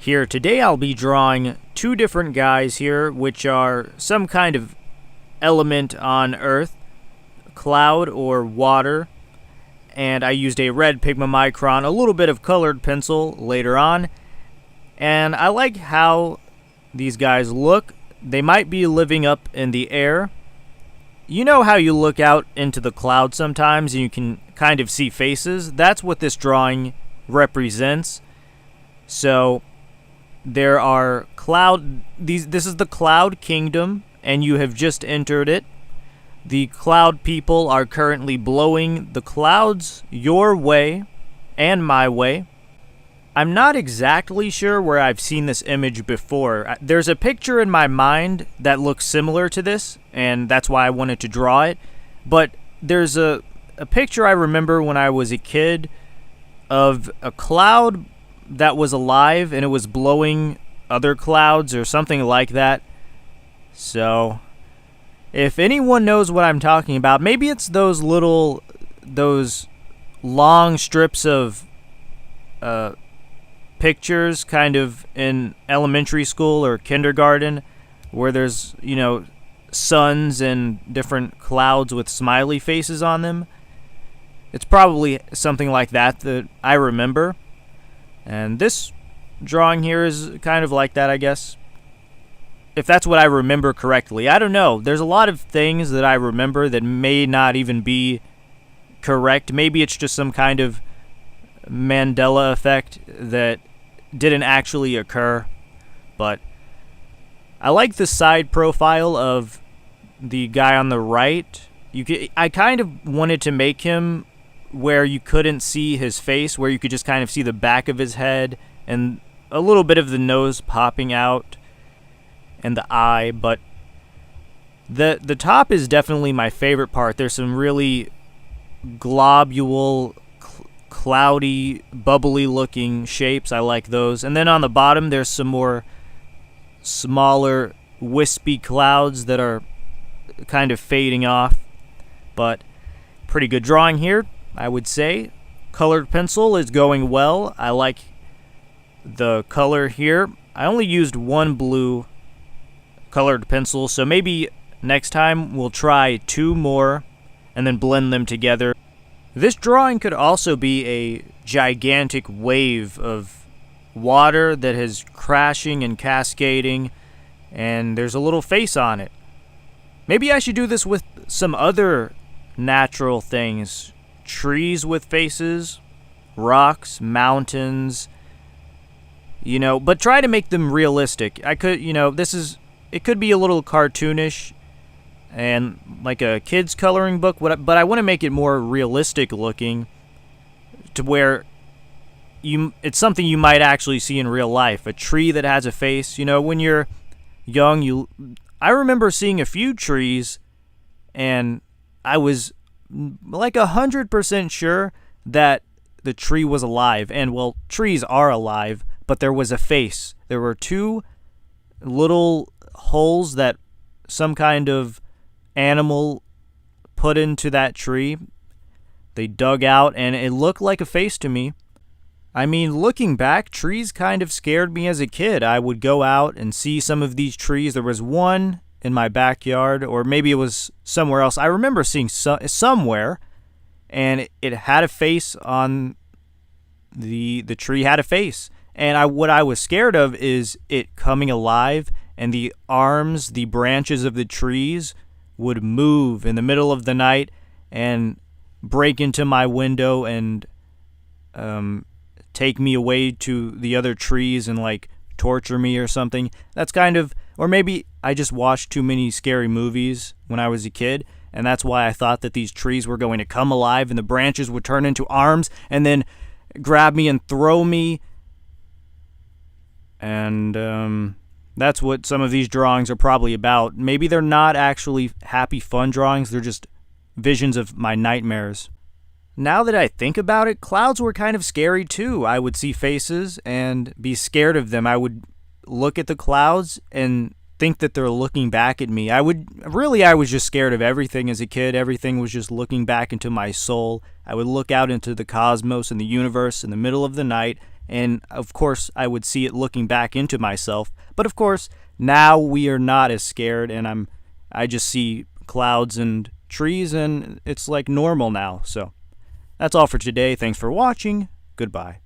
Here today I'll be drawing two different guys here, which are some kind of element on Earth, cloud or water, and I used a red Pigma Micron, a little bit of colored pencil later on, and I like how these guys look. They might be living up in the air. You know how you look out into the clouds sometimes and you can kind of see faces? That's what this drawing represents. So there are this is the Cloud Kingdom, and you have just entered it. The cloud people are currently blowing the clouds your way and my way. I'm not exactly sure where I've seen this image before. There's a picture in my mind that looks similar to this, and that's why I wanted to draw it. But there's a picture I remember when I was a kid of a cloud that was alive, and it was blowing other clouds or something like that. So if anyone knows what I'm talking about, maybe it's those long strips of pictures kind of in elementary school or kindergarten where there's, suns and different clouds with smiley faces on them. It's probably something like that I remember. And this drawing here is kind of like that, I guess. If that's what I remember correctly. I don't know. There's a lot of things that I remember that may not even be correct. Maybe it's just some kind of Mandela effect that didn't actually occur. But I like the side profile of the guy on the right. I kind of wanted to make him where you couldn't see his face, where you could just kind of see the back of his head and a little bit of the nose popping out and the eye. But the top is definitely my favorite part. There's some really globule, cloudy, bubbly looking shapes. I like those. And then on the bottom there's some more smaller, wispy clouds that are kind of fading off. But pretty good drawing here, I would say. Colored pencil is going well. I like the color here. I only used one blue colored pencil, so maybe next time we'll try two more and then blend them together. This drawing could also be a gigantic wave of water that is crashing and cascading, and there's a little face on it. Maybe I should do this with some other natural things. Trees with faces, rocks, mountains, but try to make them realistic. It could be a little cartoonish and like a kid's coloring book, but I want to make it more realistic looking to where it's something you might actually see in real life. A tree that has a face. When you're young, I remember seeing a few trees, and I was like 100% sure that the tree was alive. And, well, trees are alive, but there was a face. There were two little holes that some kind of animal put into that tree. They dug out, and it looked like a face to me. I mean, looking back, trees kind of scared me as a kid. I would go out and see some of these trees. There was one in my backyard, or maybe it was somewhere else. I remember seeing somewhere, and it had a face on the tree had a face. And what I was scared of is it coming alive, and the arms, the branches of the trees would move in the middle of the night and break into my window and take me away to the other trees and torture me or something. That's kind of, or maybe I just watched too many scary movies when I was a kid, and that's why I thought that these trees were going to come alive and the branches would turn into arms and then grab me and throw me. And that's what some of these drawings are probably about. Maybe they're not actually happy, fun drawings. They're just visions of my nightmares. Now that I think about it, clouds were kind of scary too. I would see faces and be scared of them. I would look at the clouds and think that they're looking back at me. I was just scared of everything as a kid. Everything was just looking back into my soul. I would look out into the cosmos and the universe in the middle of the night, And of course, I would see it looking back into myself. But of course, now we are not as scared, and I just see clouds and trees, and it's like normal now. So that's all for today. Thanks for watching. Goodbye.